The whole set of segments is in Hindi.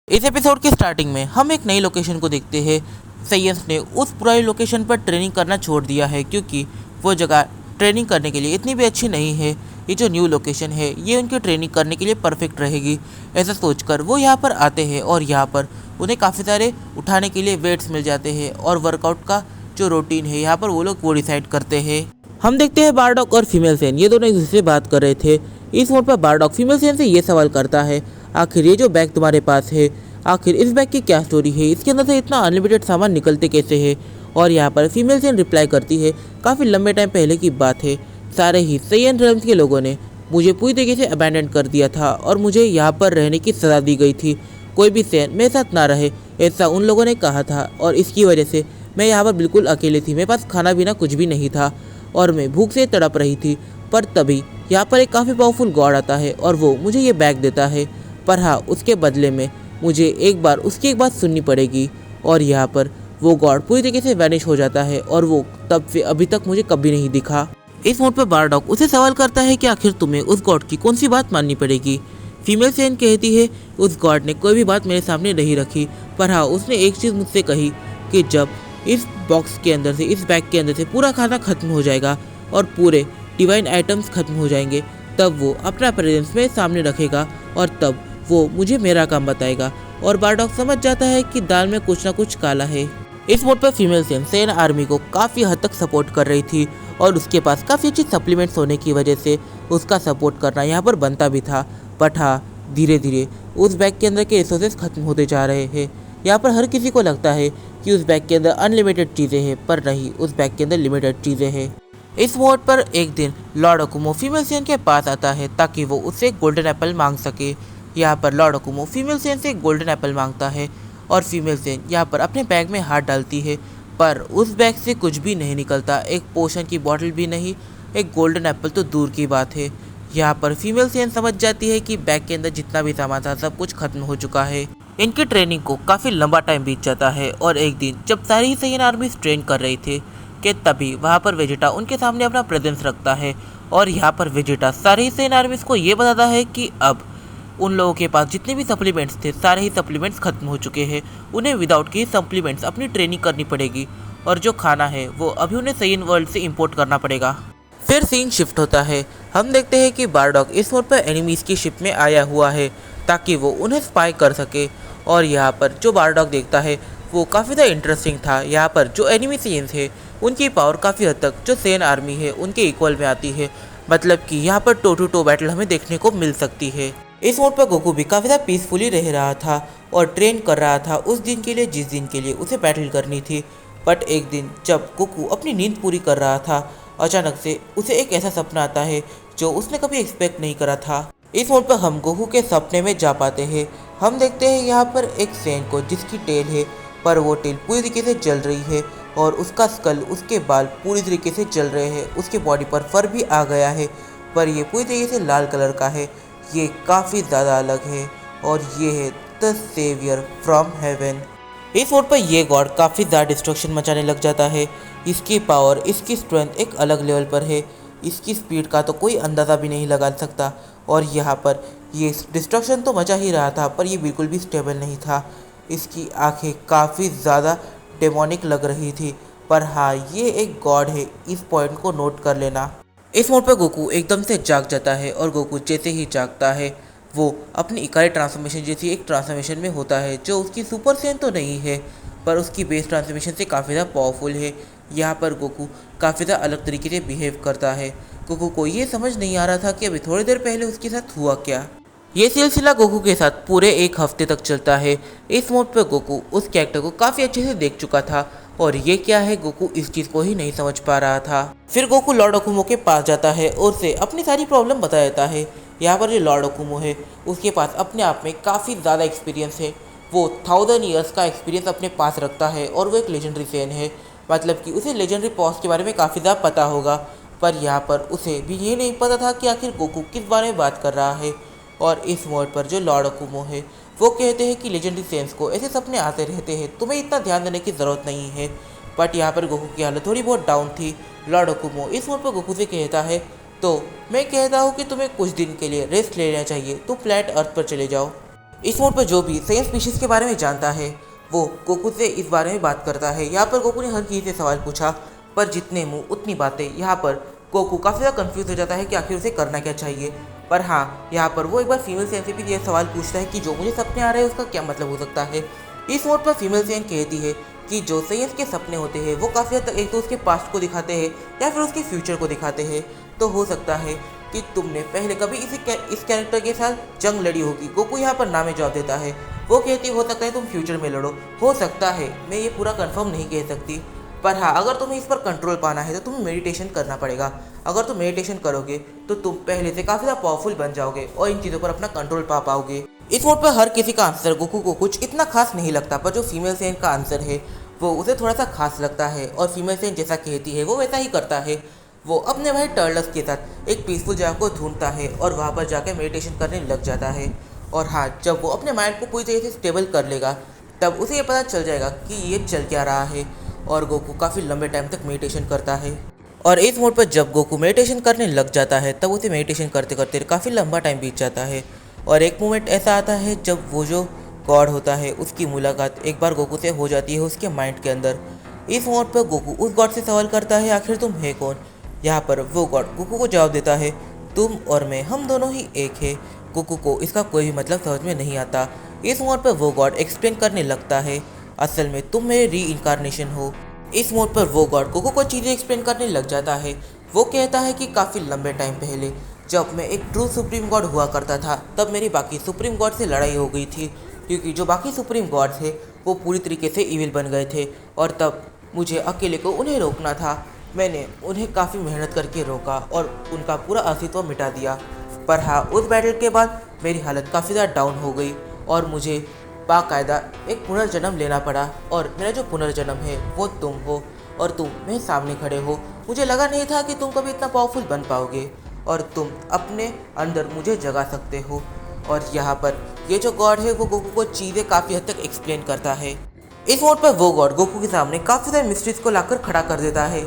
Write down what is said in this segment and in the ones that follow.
इस एपिसोड के स्टार्टिंग में हम एक नई लोकेशन को देखते हैं। सैयंस ने उस पुरानी लोकेशन पर ट्रेनिंग करना छोड़ दिया है क्योंकि वो जगह ट्रेनिंग करने के लिए इतनी भी अच्छी नहीं है। ये जो न्यू लोकेशन है ये उनकी ट्रेनिंग करने के लिए परफेक्ट रहेगी। ऐसा सोचकर वो यहाँ पर आते हैं और यहाँ पर उन्हें काफ़ी सारे उठाने के लिए वेट्स मिल जाते हैं और वर्कआउट का जो रूटीन है यहाँ पर वो लोग वो डिसाइड करते हैं। हम देखते हैं बारडॉक और फीमेल सेन ये दोनों एक दूसरे से बात कर रहे थे। इस मोड पर बारडॉक फीमेल सेन से ये सवाल करता है, आखिर ये जो बैग तुम्हारे पास है, आखिर इस बैग की क्या स्टोरी है, इसके अंदर से इतना अनलिमिटेड सामान निकलते कैसे है। और यहाँ पर फीमेल सेन रिप्लाई करती है, काफ़ी लंबे टाइम पहले की बात है, सारे ही सैयन रेल्म्स के लोगों ने मुझे पूरी तरीके से अबैंडन कर दिया था और मुझे यहाँ पर रहने की सज़ा दी गई थी। कोई भी सैयन मेरे साथ ना रहे ऐसा उन लोगों ने कहा था और इसकी वजह से मैं यहाँ पर बिल्कुल अकेले थी। मेरे पास खाना पीना कुछ भी नहीं था और मैं भूख से तड़प रही थी। पर तभी यहाँ पर एक काफ़ी पावरफुल गॉड आता है और वो मुझे ये बैग देता है। पर हाँ, उसके बदले में मुझे एक बार उसकी एक बात सुननी पड़ेगी। और यहाँ पर वो गॉड पूरी तरीके से वैनिश हो जाता है और वो तब से अभी तक मुझे कभी नहीं दिखा। इस मोड पर बारडॉक उसे सवाल करता है कि आखिर तुम्हें उस गॉड की कौन सी बात माननी पड़ेगी। फीमेल सेन कहती है, उस गॉड ने कोई भी बात मेरे सामने नहीं रखी, पर हाँ उसने एक चीज़ मुझसे कही कि जब इस बॉक्स के अंदर से, इस बैग के अंदर से पूरा खाना खत्म हो जाएगा और पूरे डिवाइन आइटम्स खत्म हो जाएंगे, तब वो अपना प्रेजेंस में सामने रखेगा और तब वो मुझे मेरा काम बताएगा। और बारडॉक समझ जाता है कि दाल में कुछ ना कुछ काला है। इस मोड पर फीमेल सैयन आर्मी को काफ़ी हद तक सपोर्ट कर रही थी और उसके पास काफ़ी अच्छी सप्लीमेंट्स होने की वजह से उसका सपोर्ट करना यहाँ पर बनता भी था। बट हाँ, धीरे धीरे उस बैग के अंदर के रिसोर्सेज खत्म होते जा रहे हैं। यहाँ पर हर किसी को लगता है कि उस बैग के अंदर अनलिमिटेड चीज़ें हैं, पर नहीं, उस बैग के अंदर लिमिटेड चीज़ें हैं। इस मोड पर एक दिन लॉर्ड अकुमो फीमेल सैयन के पास आता है ताकि वो उससे गोल्डन एप्पल मांग सके। यहाँ पर लॉर्ड अकुमो फीमेल सैयन से गोल्डन एप्पल मांगता है और फीमेल सैयन यहाँ पर अपने बैग में हाथ डालती है, पर उस बैग से कुछ भी नहीं निकलता। एक पोशन की बॉटल भी नहीं, एक गोल्डन एप्पल तो दूर की बात है। यहाँ पर फीमेल सैयन समझ जाती है कि बैग के अंदर जितना भी सामान था सब कुछ खत्म हो चुका है। इनकी ट्रेनिंग को काफ़ी लंबा टाइम बीत जाता है और एक दिन जब सारी ही सैयन आर्मी ट्रेन कर रही थी कि तभी वहाँ पर वेजिटा उनके सामने अपना प्रेजेंस रखता है और यहाँ पर वेजिटा सारी ही सैयन आर्मीज को ये बताता है कि अब उन लोगों के पास जितने भी सप्लीमेंट्स थे सारे ही सप्लीमेंट्स खत्म हो चुके हैं। उन्हें विदाउट के सप्लीमेंट्स अपनी ट्रेनिंग करनी पड़ेगी और जो खाना है वो अभी उन्हें सैयन वर्ल्ड से इंपोर्ट करना पड़ेगा। फिर सीन शिफ्ट होता है। हम देखते हैं कि बारडॉक इस मोड पर एनिमीज़ की शिप में आया हुआ है ताकि वो उन्हें स्पाई कर सके। और यहाँ पर जो बारडॉक देखता है वो काफ़ी ज़्यादा इंटरेस्टिंग था। यहाँ पर जो एनिमी सैयन थे उनकी पावर काफ़ी हद तक जो सैयन आर्मी है उनके इक्वल में आती है, मतलब कि यहाँ पर टो टू टो बैटल हमें देखने को मिल सकती है। इस मोड पर गोकू भी काफ़ी ज़्यादा पीसफुली रह रहा था और ट्रेन कर रहा था उस दिन के लिए जिस दिन के लिए उसे बैटल करनी थी। बट एक दिन जब गोकू अपनी नींद पूरी कर रहा था, अचानक से उसे एक ऐसा सपना आता है जो उसने कभी एक्सपेक्ट नहीं करा था। इस मोड पर हम गोकू के सपने में जा पाते हैं। हम देखते हैं यहाँ पर एक सैयन को जिसकी टेल है, पर वो टेल पूरी तरीके से जल रही है और उसका स्कल, उसके बाल पूरी तरीके से जल रहे हैं। उसके बॉडी पर फर भी आ गया है, पर ये पूरी तरीके से लाल कलर का है। ये काफ़ी ज़्यादा अलग है और ये है द सेवियर फ्रॉम हेवन। इस मोड पर ये गॉड काफ़ी ज़्यादा डिस्ट्रक्शन मचाने लग जाता है। इसकी पावर, इसकी स्ट्रेंथ एक अलग लेवल पर है। इसकी स्पीड का तो कोई अंदाज़ा भी नहीं लगा सकता। और यहाँ पर ये डिस्ट्रक्शन तो मचा ही रहा था, पर ये बिल्कुल भी स्टेबल नहीं था। इसकी आंखें काफ़ी ज़्यादा डेमोनिक लग रही थी। पर हाँ, ये एक गॉड है, इस पॉइंट को नोट कर लेना। इस मोड पर गोकू एकदम से जाग जाता है और गोकू जैसे ही जागता है वो अपनी इकाई ट्रांसफॉर्मेशन जैसी एक ट्रांसफॉर्मेशन में होता है जो उसकी सुपर सैयन तो नहीं है, पर उसकी बेस ट्रांसफॉर्मेशन से काफ़ी ज़्यादा पावरफुल है। यहाँ पर गोकू काफ़ी ज़्यादा अलग तरीके से बिहेव करता है। गोकू को ये समझ नहीं आ रहा था कि अभी थोड़ी देर पहले उसके साथ हुआ क्या। ये सिलसिला गोकू के साथ पूरे एक हफ्ते तक चलता है। इस मोड पर गोकू उस कैरेक्टर को काफ़ी अच्छे से देख चुका था और ये क्या है गोकू इस चीज़ को ही नहीं समझ पा रहा था। फिर गोकू लॉर्ड अकुमो के पास जाता है और उसे अपनी सारी प्रॉब्लम बता देता है। यहाँ पर जो लॉर्ड अकुमो है उसके पास अपने आप में काफ़ी ज़्यादा एक्सपीरियंस है। वो 1000 ईयर्स का एक्सपीरियंस अपने पास रखता है और वो एक लेजेंडरी सैयन है, मतलब कि उसे लेजेंडरी पॉस के बारे में काफ़ी ज़्यादा पता होगा। पर यहाँ पर उसे भी ये नहीं पता था कि आखिर गोकू किस बारे में बात कर रहा है। और इस मोड पर जो लॉर्ड अकुमो है वो कहते हैं कि लेजेंडरी सैयन्स को ऐसे सपने आते रहते हैं, तुम्हें इतना ध्यान देने की ज़रूरत नहीं है। बट यहाँ पर गोकू की हालत थोड़ी बहुत डाउन थी। लॉर्ड अकुमो इस मोड पर गोकू से कहता है, तो मैं कहता हूँ कि तुम्हें कुछ दिन के लिए रेस्ट लेना चाहिए, तुम प्लैनेट अर्थ पर चले जाओ। इस मोड पर जो भी सही स्पीशीज के बारे में जानता है वो गोकू से इस बारे में बात करता है। यहाँ पर गोकू ने हर किसी से सवाल पूछा, पर जितने मुंह उतनी बातें। यहाँ पर गोकू काफ़ी ज़्यादा कंफ्यूज हो जाता है कि आखिर उसे करना क्या चाहिए। पर हाँ, यहाँ पर वो एक बार फीमेल सेन से भी यह सवाल पूछता है कि जो मुझे सपने आ रहे हैं उसका क्या मतलब हो सकता है। इस मोड पर फीमेल सेन कहती है कि जो सेयंस के सपने होते हैं वो काफ़ी हद तक एक तो उसके पास्ट को दिखाते हैं या फिर उसके फ्यूचर को दिखाते हैं। तो हो सकता है कि तुमने पहले कभी इस कैरेक्टर के साथ जंग लड़ी होगी। गोकू यहाँ पर ना में जवाब देता है। वो कहती हो सकता है तुम फ्यूचर में लड़ो, हो सकता है, मैं ये पूरा कंफर्म नहीं कह सकती। पर हाँ, अगर तुम्हें इस पर कंट्रोल पाना है तो तुम्हें मेडिटेशन करना पड़ेगा। अगर तुम मेडिटेशन करोगे तो तुम पहले से काफ़ी ज़्यादा पावरफुल बन जाओगे और इन चीज़ों पर अपना कंट्रोल पा पाओगे। इस मोड पर हर किसी का आंसर गोकू को कुछ इतना खास नहीं लगता, पर जो फीमेल सेन का आंसर है वो उसे थोड़ा सा खास लगता है और फीमेल सेन जैसा कहती है वो वैसा ही करता है। वो अपने भाई टर्टल्स के साथ एक पीसफुल जगह को ढूंढता है और वहाँ पर जाकर मेडिटेशन करने लग जाता है। और हाँ, जब वो अपने माइंड को पूरी तरीके से स्टेबल कर लेगा तब उसे ये पता चल जाएगा कि ये चल क्या रहा है। और गोकू काफ़ी लंबे टाइम तक मेडिटेशन करता है। और इस मोड पर जब गोकू मेडिटेशन करने लग जाता है तब उसे मेडिटेशन करते करते काफ़ी लंबा टाइम बीत जाता है। और एक मोमेंट ऐसा आता है जब वो जो गॉड होता है उसकी मुलाकात एक बार गोकू से हो जाती है उसके माइंड के अंदर। इस मोड पर गोकू उस गॉड से सवाल करता है, आखिर तुम है कौन। यहाँ पर वो गॉड गोकू को जवाब देता है, तुम और मैं, हम दोनों ही एक है। गोकू को इसका कोई भी मतलब समझ में नहीं आता। इस मोड पर वो गॉड एक्सप्लेन करने लगता है, असल में तुम मेरे री इनकारनेशन हो। इस मोड पर वो गॉड गोकू को चीज़ें एक्सप्लेन करने लग जाता है। वो कहता है कि काफ़ी लंबे टाइम पहले जब मैं एक ट्रू सुप्रीम गॉड हुआ करता था तब मेरी बाकी सुप्रीम गॉड से लड़ाई हो गई थी, क्योंकि जो बाकी सुप्रीम गॉड थे वो पूरी तरीके से इविल बन गए थे और तब मुझे अकेले को उन्हें रोकना था। मैंने उन्हें काफ़ी मेहनत करके रोका और उनका पूरा अस्तित्व मिटा दिया। पर हाँ, उस बैटल के बाद मेरी हालत काफ़ी ज़्यादा डाउन हो गई और मुझे बाकायदा एक पुनर्जन्म लेना पड़ा। और मेरा जो पुनर्जन्म है वो तुम हो और तुम मेरे सामने खड़े हो। मुझे लगा नहीं था कि तुम कभी इतना पावरफुल बन पाओगे और तुम अपने अंदर मुझे जगा सकते हो। और यहाँ पर ये जो गॉड है वो गोकू को चीज़ें काफ़ी हद तक एक्सप्लेन करता है। इस मोड पर वो गॉड गोकू के सामने काफ़ी सारे मिस्ट्रीज को लाकर खड़ा कर देता है,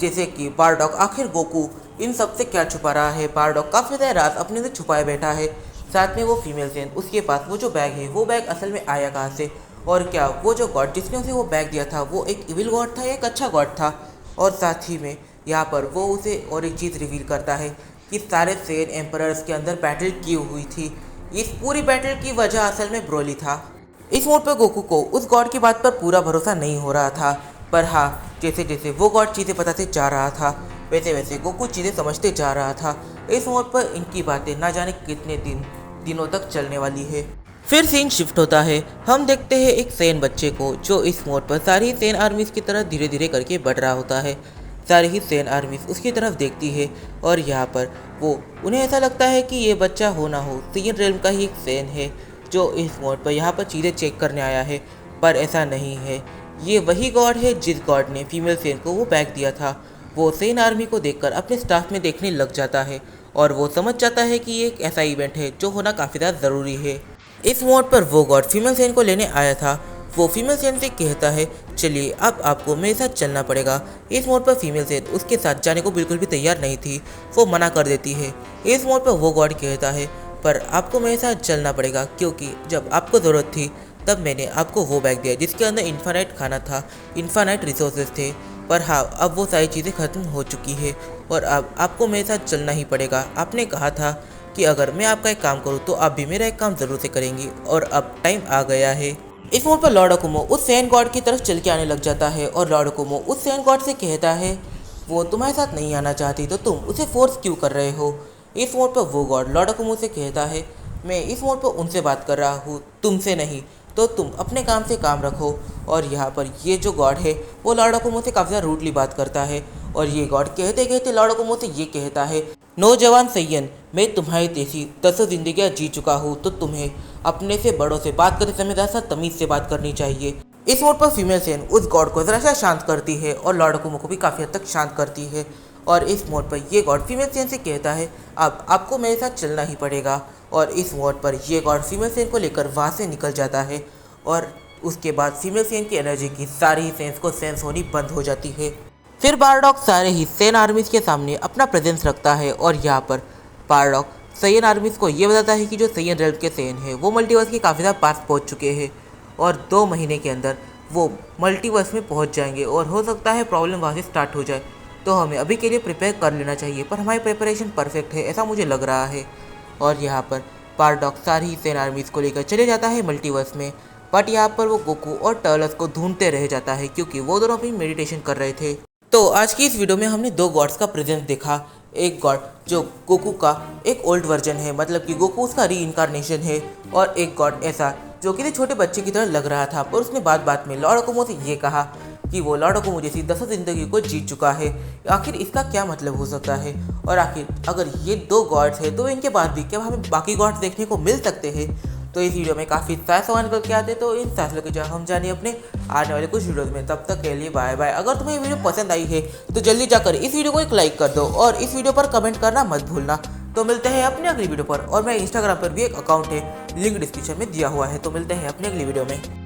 जैसे कि बारडॉक आखिर गोकू इन सब से क्या छुपा रहा है। बारडॉक काफ़ी सारे राज अपने से छुपाए बैठा है। साथ में वो फीमेल सेन, उसके पास वो जो बैग है वो बैग असल में आया कहाँ से, और क्या वो जो गॉड जिसने उसे वो बैग दिया था वो एक इविल गॉड था या एक अच्छा गॉड था। और साथ ही में यहाँ पर वो उसे और एक चीज़ रिवील करता है कि सारे सेन एम्परर्स के अंदर बैटल की हुई थी। इस पूरी बैटल की वजह असल में ब्रोली था। इस मोड पर गोकू को उस गॉड की बात पर पूरा भरोसा नहीं हो रहा था, पर हाँ, जैसे जैसे वो गॉड चीज़ें बताते जा रहा था वैसे वैसे गोकू चीज़ें समझते जा रहा था। इस मोड पर इनकी बातें ना जाने कितने दिनों तक चलने वाली है। फिर सीन शिफ्ट होता है। हम देखते हैं एक सेन बच्चे को जो इस मोड पर सारी सेन आर्मीज की तरह धीरे धीरे करके बढ़ रहा होता है। सारी ही सेन आर्मीज उसकी तरफ देखती है और यहाँ पर वो उन्हें ऐसा लगता है कि ये बच्चा हो ना हो सीन रेल्म का ही एक सेन है जो इस मोड पर यहाँ पर चीज़ें चेक करने आया है। पर ऐसा नहीं है, ये वही गॉड है जिस गॉड ने फीमेल सेन को वो बैग दिया था। वो सेन आर्मी को देखकर अपने स्टाफ में देखने लग जाता है और वो समझ जाता है कि ये एक ऐसा इवेंट है जो होना काफ़ी ज़्यादा ज़रूरी है। इस मोड पर वो गॉड फीमेल सेन को लेने आया था। वो फीमेल सेन से कहता है, चलिए अब आपको मेरे साथ चलना पड़ेगा। इस मोड पर फीमेल सेन उसके साथ जाने को बिल्कुल भी तैयार नहीं थी, वो मना कर देती है। इस मोड पर वो गॉड कहता है, पर आपको मेरे साथ चलना पड़ेगा क्योंकि जब आपको ज़रूरत थी तब मैंने आपको वो बैग दिया जिसके अंदर इन्फानाइट खाना था, इन्फानाइट रिसोर्सेज थे। पर हाँ, अब वो सारी चीज़ें ख़त्म हो चुकी है और अब आपको मेरे साथ चलना ही पड़ेगा। आपने कहा था कि अगर मैं आपका एक काम करूँ तो आप भी मेरा एक काम ज़रूर से करेंगी और अब टाइम आ गया है। इस मोड पर लॉर्ड अकुमो उस सेन गॉड की तरफ चल के आने लग जाता है और लॉर्ड अकुमो उस सेन गॉड से कहता है, वो तुम्हारे साथ नहीं आना चाहती तो तुम उसे फोर्स क्यों कर रहे हो। इस मोड पर वो गॉड लॉर्ड अकुमो से कहता है, मैं इस मोड पर उनसे बात कर रहा हूँ, तुमसे नहीं, तो तुम अपने काम से काम रखो। और यहाँ पर ये जो गॉड है वो लॉर्ड अकुमो से काफ़ी ज़्यादा रूडली बात करता है और ये गॉड कहते कहते लॉर्ड अकुमो से ये कहता है, नौजवान सैयन, मैं तुम्हारी जैसी 10 जिंदगियाँ जी चुका हूँ तो तुम्हें अपने से बड़ों से बात करते समय ज़रा सा तमीज़ से बात करनी चाहिए। इस मोड पर फीमेल सेन उस गॉड को ज़रा सा शांत करती है और लॉर्ड अकुमो को भी काफ़ी हद तक शांत करती है। और इस मोड पर ये गॉड फीमेल सेन से कहता है, अब आपको मेरे साथ चलना ही पड़ेगा। और इस मोड पर ये गॉड फीमेल सेन को लेकर वहाँ से निकल जाता है और उसके बाद फीमेल सेन की एनर्जी की सारी ही सेंस को सेंस होनी बंद हो जाती है। फिर बारडॉक सारे ही सेन आर्मीज के सामने अपना प्रेजेंस रखता है और यहाँ पर बारडॉक सैयन आर्मीज को ये बताता है कि जो सैयन रेल्म के सैयन है वो मल्टीवर्स के काफ़ी ज़्यादा पास पहुँच चुके हैं और 2 महीने के अंदर वो मल्टीवर्स में पहुँच जाएंगे और हो सकता है प्रॉब्लम वहाँ से स्टार्ट हो जाए। तो हमें अभी के लिए प्रिपेयर कर लेना चाहिए, पर हमारी प्रिपरेशन परफेक्ट है ऐसा मुझे लग रहा है। और यहाँ पर पारडॉक्स सारी सैयन आर्मीज को लेकर चले जाता है मल्टीवर्स में, बट यहाँ पर वो गोकू और टर्लस को ढूंढते रह जाता है क्योंकि वो दोनों भी मेडिटेशन कर रहे थे। तो आज की इस वीडियो में हमने 2 गॉड्स का प्रेजेंस देखा। एक गॉड जो गोकू का एक ओल्ड वर्जन है, मतलब कि गोकू उसका री इनकारनेशन है, और एक गॉड ऐसा जो किसी छोटे बच्चे की तरह लग रहा था, पर उसने बात बात में लॉर्ड अकुमो से ये कहा कि वो लॉर्ड अकुमो जैसी 10 ज़िंदगी को जीत चुका है। आखिर इसका क्या मतलब हो सकता है, और आखिर अगर ये 2 गॉड्स है तो इनके बाद भी क्या हमें बाकी गॉड्स देखने को मिल सकते हैं। तो इस वीडियो में काफ़ी सारे सवाल करके आते, तो इन फैसलों के जवाब हम जानिए अपने आने वाले कुछ वीडियोज़ में। तब तक के लिए बाय बाय। अगर तुम्हें ये वीडियो पसंद आई है तो जल्दी जाकर इस वीडियो को एक लाइक कर दो और इस वीडियो पर कमेंट करना मत भूलना। तो मिलते हैं अपने अगली वीडियो पर, और मेरे इंस्टाग्राम पर भी एक अकाउंट है, लिंक डिस्क्रिप्शन में दिया हुआ है। तो मिलते हैं अपने अगली वीडियो में।